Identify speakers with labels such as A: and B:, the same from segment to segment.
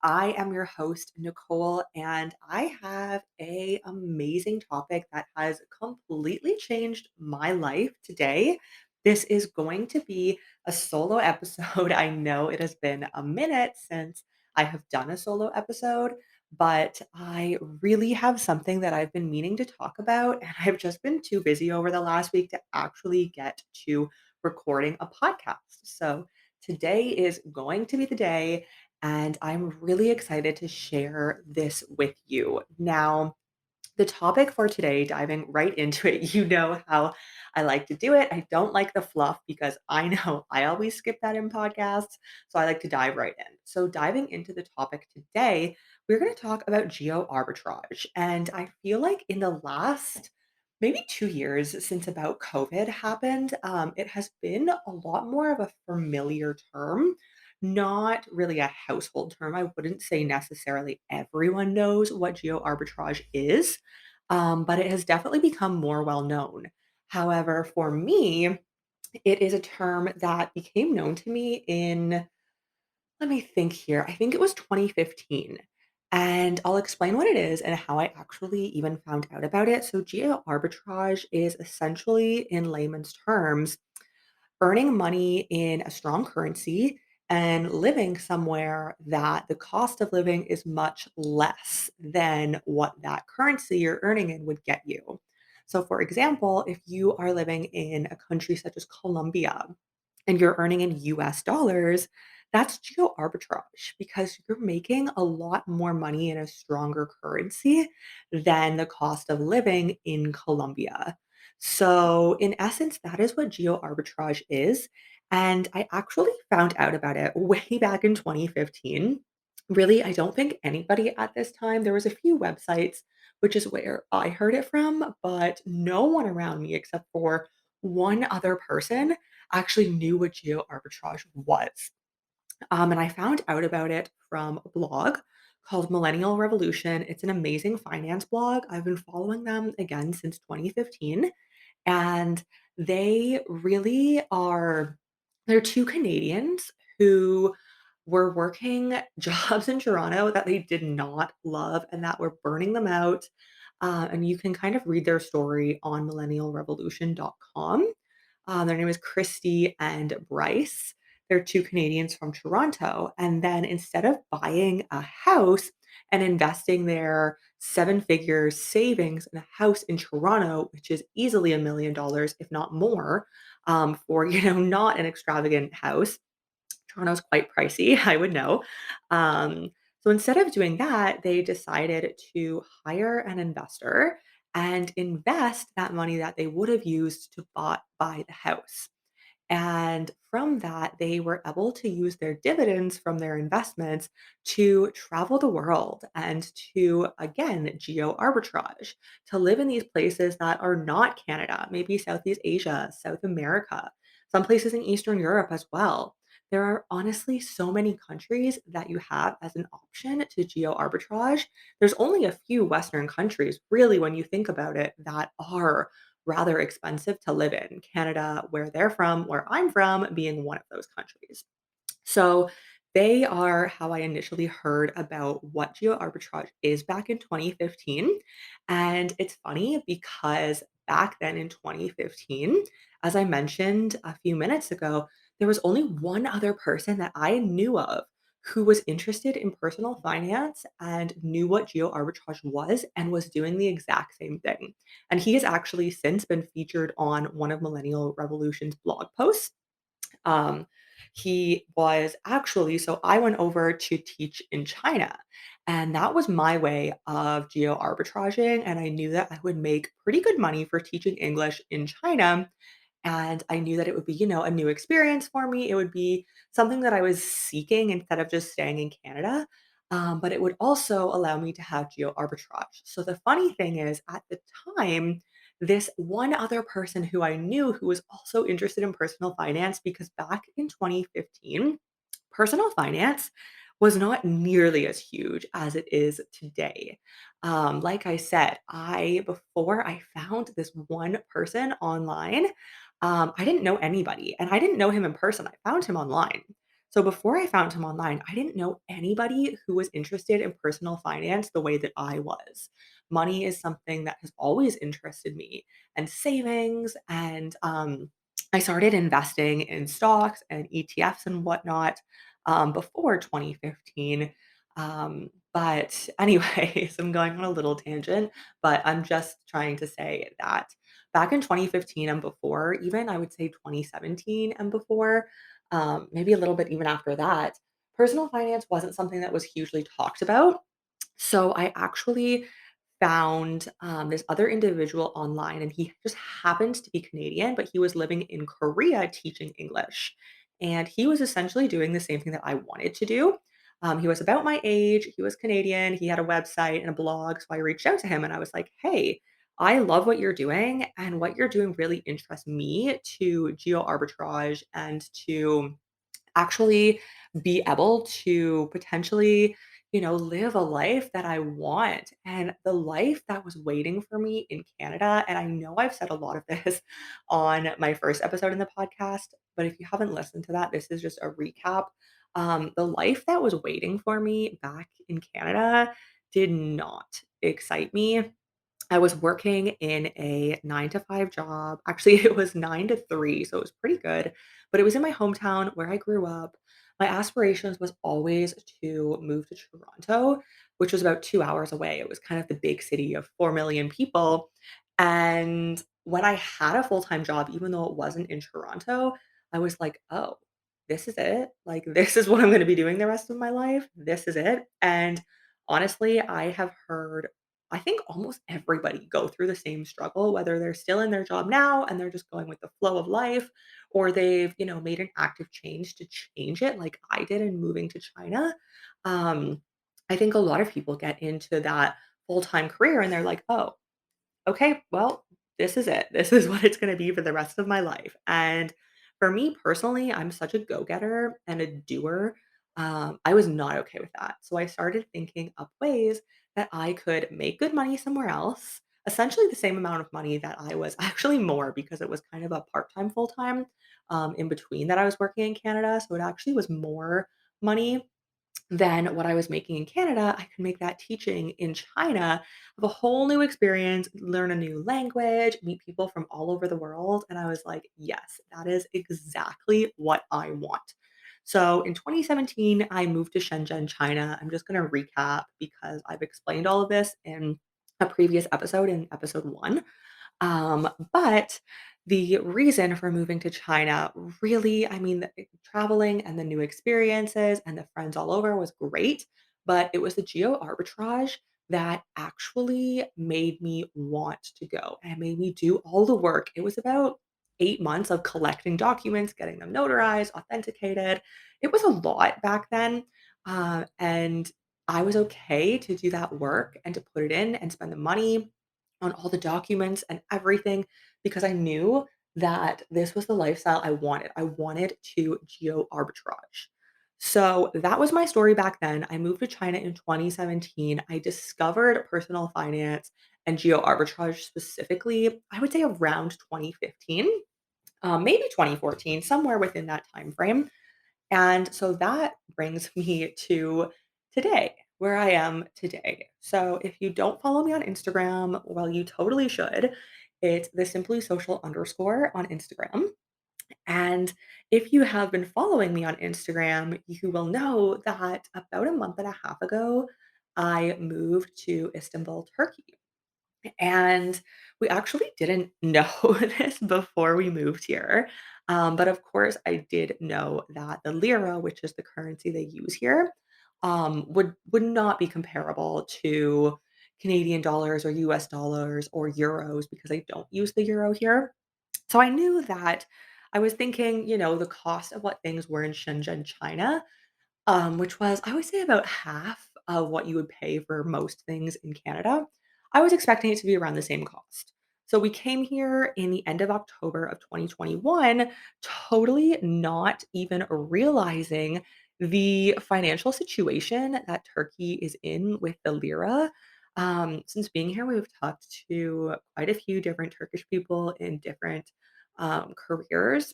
A: I am your host, Nicole, and I have a amazing topic that has completely changed my life today. This is going to be a solo episode. I know it has been a minute since I have done a solo episode, but I really have something that I've been meaning to talk about, and I've just been too busy over the last week to actually get to recording a podcast. So today is going to be the day and I'm really excited to share this with you. Now, the topic for today, diving right into it, you know how I like to do it. I don't like the fluff because I know I always skip that in podcasts. So I like to dive right in. So, diving into the topic today, we're going to talk about geo arbitrage. And I feel like in the last maybe 2 years since about COVID happened, it has been a lot more of a familiar term. Not really a household term. I wouldn't say necessarily everyone knows what geo arbitrage is, but it has definitely become more well known. However, for me, it is a term that became known to me in, let me think here, I think it was 2015. And I'll explain what it is and how I actually even found out about it. So, geo arbitrage is essentially, in layman's terms, earning money in a strong currency and living somewhere that the cost of living is much less than what that currency you're earning in would get you. So, for example, if you are living in a country such as Colombia and you're earning in US dollars, that's geo arbitrage because you're making a lot more money in a stronger currency than the cost of living in Colombia. So, in essence, that is what geo arbitrage is. And I actually found out about it way back in 2015. Really, I don't think anybody at this time, there was a few websites, which is where I heard it from, but no one around me except for one other person actually knew what geo arbitrage was. And I found out about it from a blog called Millennial Revolution. It's an amazing finance blog. I've been following them again since 2015. And they really are, they're two Canadians who were working jobs in Toronto that they did not love and that were burning them out. And you can kind of read their story on millennialrevolution.com. Their name is Christy and Bryce. They're two Canadians from Toronto. And then instead of buying a house and investing their seven figure savings in a house in Toronto, which is easily $1 million, if not more, for not an extravagant house. Toronto's quite pricey, I would know. So instead of doing that, they decided to hire an investor and invest that money that they would have used to buy the house. And from that, they were able to use their dividends from their investments to travel the world and to, again, geo arbitrage, to live in these places that are not Canada, maybe Southeast Asia, South America, some places in Eastern Europe as well. There are honestly so many countries that you have as an option to geo arbitrage. There's only a few Western countries, really, when you think about it, that are rather expensive to live in. Canada, where they're from, where I'm from, being one of those countries. So they are how I initially heard about what geo arbitrage is back in 2015. And it's funny because back then in 2015, as I mentioned a few minutes ago, there was only one other person that I knew of who was interested in personal finance and knew what geo arbitrage was and was doing the exact same thing. And he has actually since been featured on one of Millennial Revolution's blog posts. Um, he was actually, so I went over to teach in China, and that was my way of geo arbitraging. And I knew that I would make pretty good money for teaching English in China. And I knew that it would be, a new experience for me. It would be something that I was seeking instead of just staying in Canada. But it would also allow me to have geo arbitrage. So the funny thing is, at the time, this one other person who I knew who was also interested in personal finance, because back in 2015, personal finance was not nearly as huge as it is today. Like I said, before I found this one person online, I didn't know anybody and I didn't know him in person. I found him online. So before I found him online, I didn't know anybody who was interested in personal finance the way that I was. Money is something that has always interested me, and savings, and I started investing in stocks and ETFs and whatnot before 2015. But anyways, I'm going on a little tangent, but I'm just trying to say that back in 2015 and before, even I would say 2017 and before, maybe a little bit even after that, personal finance wasn't something that was hugely talked about. So I actually found this other individual online, and he just happened to be Canadian, but he was living in Korea teaching English. And he was essentially doing the same thing that I wanted to do. He was about my age, he was Canadian, he had a website and a blog. So I reached out to him and I was like, hey, I love what you're doing, and what you're doing really interests me to geo arbitrage and to actually be able to potentially, live a life that I want and the life that was waiting for me in Canada. And I know I've said a lot of this on my first episode in the podcast, but if you haven't listened to that, this is just a recap. The life that was waiting for me back in Canada did not excite me. I was working in a 9 to 5 job. Actually, it was 9 to 3, so it was pretty good, but it was in my hometown where I grew up. My aspirations was always to move to Toronto, which was about 2 hours away. It was kind of the big city of 4 million people, and when I had a full-time job, even though it wasn't in Toronto, I was like, "Oh, this is it? Like, this is what I'm gonna be doing the rest of my life? This is it?" And honestly, I have heard I think almost everybody go through the same struggle, whether they're still in their job now and they're just going with the flow of life, or they've, made an active change to change it like I did in moving to China. Um, I think a lot of people get into that full-time career and they're like, oh, okay, well, this is it. This is what it's going to be for the rest of my life. And for me personally, I'm such a go getter and a doer. I was not okay with that. So I started thinking up ways that I could make good money somewhere else, essentially the same amount of money that I was actually more because it was kind of a part time, full time in between that I was working in Canada. So it actually was more money than what I was making in Canada. I could make that teaching in China, have a whole new experience, learn a new language, meet people from all over the world. And I was like, yes, that is exactly what I want. So in 2017, I moved to Shenzhen, China. I'm just going to recap because I've explained all of this in a previous episode, in episode one. But the reason for moving to China really, I mean, traveling and the new experiences and the friends all over was great, but it was the geo arbitrage that actually made me want to go and made me do all the work. It was about 8 months of collecting documents, getting them notarized, authenticated. It was a lot back then. And I was okay to do that work and to put it in and spend the money on all the documents and everything because I knew that this was the lifestyle I wanted. I wanted to geo arbitrage. So that was my story back then. I moved to China in 2017. I discovered personal finance and geo arbitrage specifically, I would say around 2015, maybe 2014, somewhere within that time frame. And so that brings me to today, where I am today. So if you don't follow me on Instagram, well, you totally should. It's the simply social underscore on Instagram. And if you have been following me on Instagram, you will know that about a month and a half ago, I moved to Istanbul, Turkey. And we actually didn't know this before we moved here. But of course, I did know that the lira, which is the currency they use here, would not be comparable to Canadian dollars or US dollars or euros because I don't use the euro here. So I knew that I was thinking, the cost of what things were in Shenzhen, China, which was, I would say, about half of what you would pay for most things in Canada. I was expecting it to be around the same cost. So we came here in the end of October of 2021, totally not even realizing the financial situation that Turkey is in with the lira. Since being here, we've talked to quite a few different Turkish people in different careers,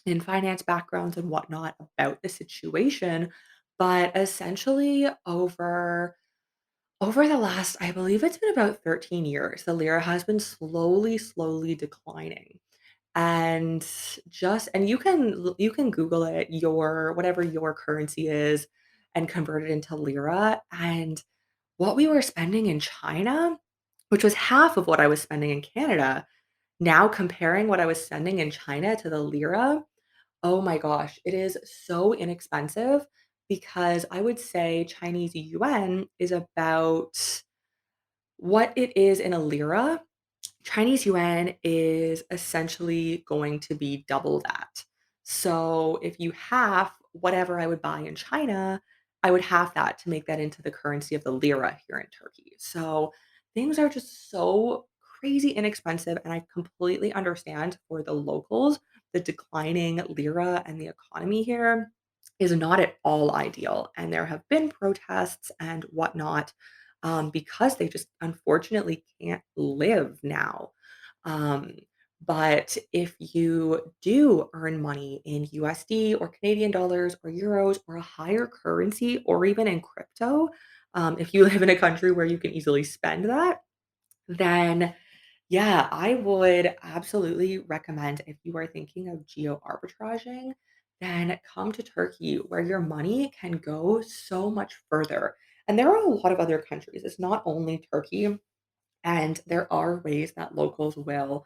A: in finance backgrounds and whatnot about the situation. But essentially, over the last, I believe it's been about 13 years, the lira has been slowly declining. And you can Google it, your whatever your currency is, and convert it into lira. And what we were spending in China, which was half of what I was spending in Canada, now comparing what I was spending in China to the lira, oh my gosh, it is so inexpensive because I would say Chinese yuan is about what it is in a lira. Chinese yuan is essentially going to be double that. So if you half whatever I would buy in China, I would half that to make that into the currency of the lira here in Turkey. So things are just so crazy inexpensive. And I completely understand for the locals, the declining lira and the economy here is not at all ideal. And there have been protests and whatnot because they just unfortunately can't live now. Um, but if you do earn money in USD or Canadian dollars or euros or a higher currency or even in crypto, if you live in a country where you can easily spend that, then yeah, I would absolutely recommend if you are thinking of geo arbitraging, then come to Turkey where your money can go so much further. And there are a lot of other countries. It's not only Turkey, and there are ways that locals will,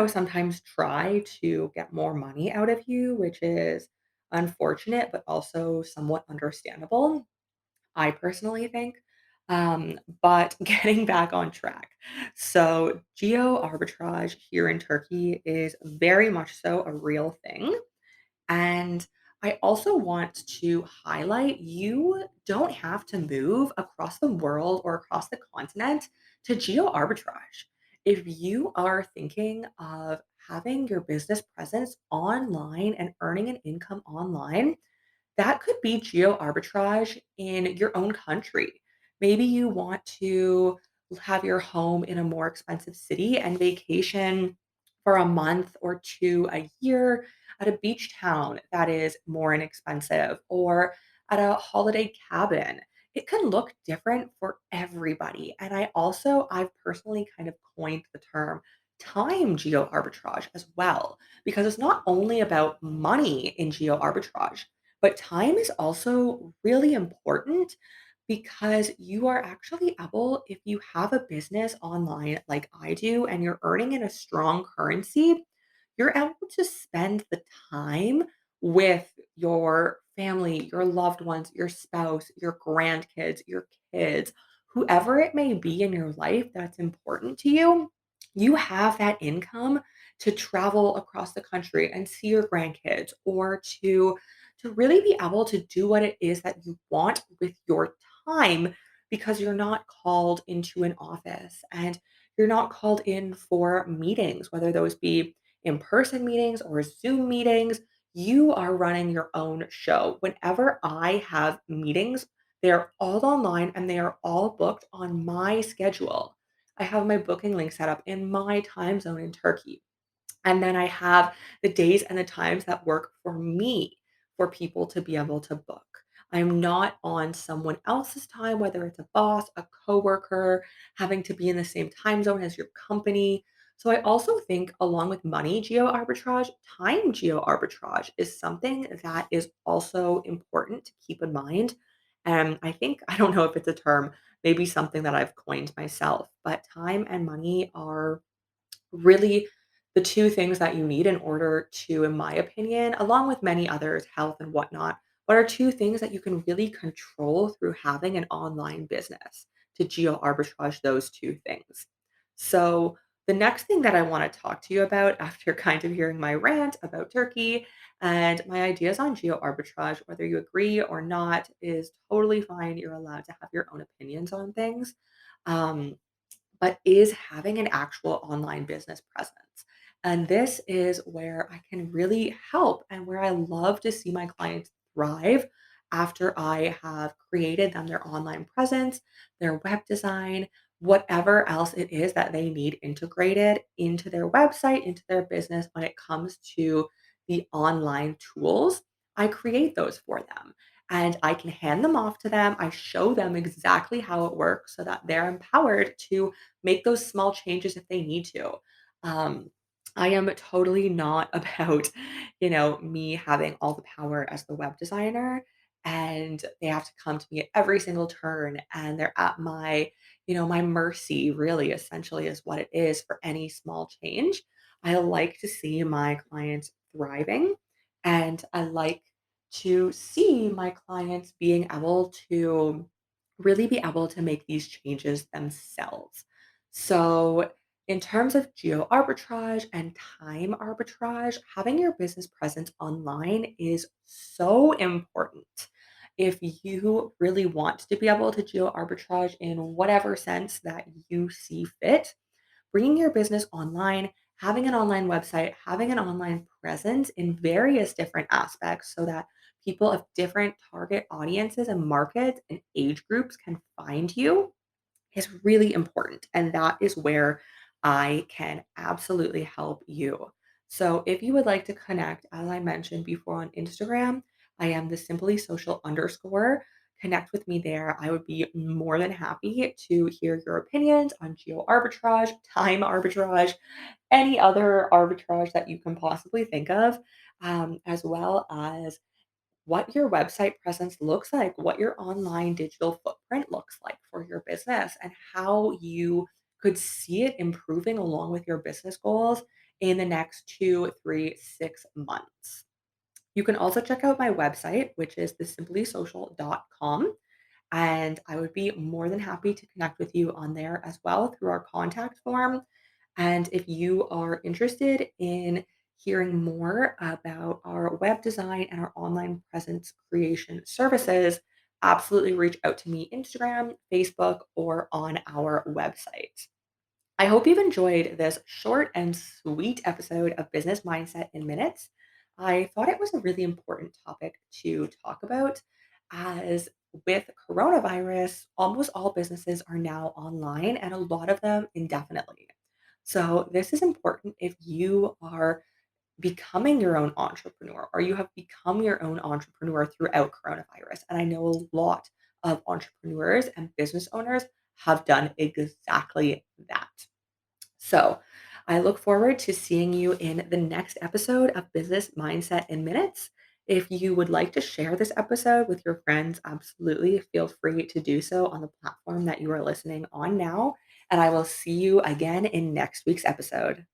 A: sometimes try to get more money out of you, which is unfortunate, but also somewhat understandable. I personally think. But getting back on track. So, geo arbitrage here in Turkey is very much so a real thing. And I also want to highlight you don't have to move across the world or across the continent to geo arbitrage. If you are thinking of having your business presence online and earning an income online, that could be geo arbitrage in your own country. Maybe you want to have your home in a more expensive city and vacation for a month or two a year at a beach town that is more inexpensive or at a holiday cabin. It can look different for everybody. And I've personally kind of coined the term time geo arbitrage as well, because it's not only about money in geo arbitrage, but time is also really important because you are actually able, if you have a business online like I do and you're earning in a strong currency, you're able to spend the time with your family, your loved ones, your spouse, your grandkids, your kids, whoever it may be in your life that's important to you. You have that income to travel across the country and see your grandkids or to really be able to do what it is that you want with your time because you're not called into an office and you're not called in for meetings, whether those be in person meetings or Zoom meetings. You are running your own show. Whenever I have meetings, they're all online and they are all booked on my schedule. I have my booking link set up in my time zone in Turkey. And then I have the days and the times that work for me for people to be able to book. I'm not on someone else's time, whether it's a boss, a coworker, having to be in the same time zone as your company. So I also think along with money geo arbitrage, time geo arbitrage is something that is also important to keep in mind. And I think, I don't know if it's a term, maybe something that I've coined myself, but time and money are really the 2 things that you need in order to, in my opinion, along with many others, health and whatnot, what are 2 things that you can really control through having an online business to geo arbitrage those 2 things. So, the next thing that I want to talk to you about after kind of hearing my rant about Turkey and my ideas on geo arbitrage, whether you agree or not, is totally fine. You're allowed to have your own opinions on things. Um, but is having an actual online business presence. And this is where I can really help and where I love to see my clients thrive after I have created them their online presence, their web design, whatever else it is that they need integrated into their website, into their business when it comes to the online tools, I create those for them and I can hand them off to them. I show them exactly how it works so that they're empowered to make those small changes if they need to. Um, I am totally not about, me having all the power as the web designer and they have to come to me at every single turn and they're at my mercy really essentially is what it is for any small change. I like to see my clients thriving and I like to see my clients being able to really be able to make these changes themselves. So, in terms of geo arbitrage and time arbitrage, having your business presence online is so important. If you really want to be able to geo arbitrage in whatever sense that you see fit, bringing your business online, having an online website, having an online presence in various different aspects so that people of different target audiences and markets and age groups can find you is really important. And that is where I can absolutely help you. So if you would like to connect, as I mentioned before on Instagram, I am the simply social underscore. Connect with me there. I would be more than happy to hear your opinions on geo arbitrage, time arbitrage, any other arbitrage that you can possibly think of, as well as what your website presence looks like, what your online digital footprint looks like for your business, and how you could see it improving along with your business goals in the next 2, 3, 6 months. You can also check out my website, which is thesimplysocial.com. And I would be more than happy to connect with you on there as well through our contact form. And if you are interested in hearing more about our web design and our online presence creation services, absolutely reach out to me Instagram, Facebook, or on our website. I hope you've enjoyed this short and sweet episode of Business Mindset in Minutes. I thought it was a really important topic to talk about as with coronavirus, almost all businesses are now online and a lot of them indefinitely. So, this is important if you are becoming your own entrepreneur or you have become your own entrepreneur throughout coronavirus. And I know a lot of entrepreneurs and business owners have done exactly that. So, I look forward to seeing you in the next episode of Business Mindset in Minutes. If you would like to share this episode with your friends, absolutely feel free to do so on the platform that you are listening on now. And I will see you again in next week's episode.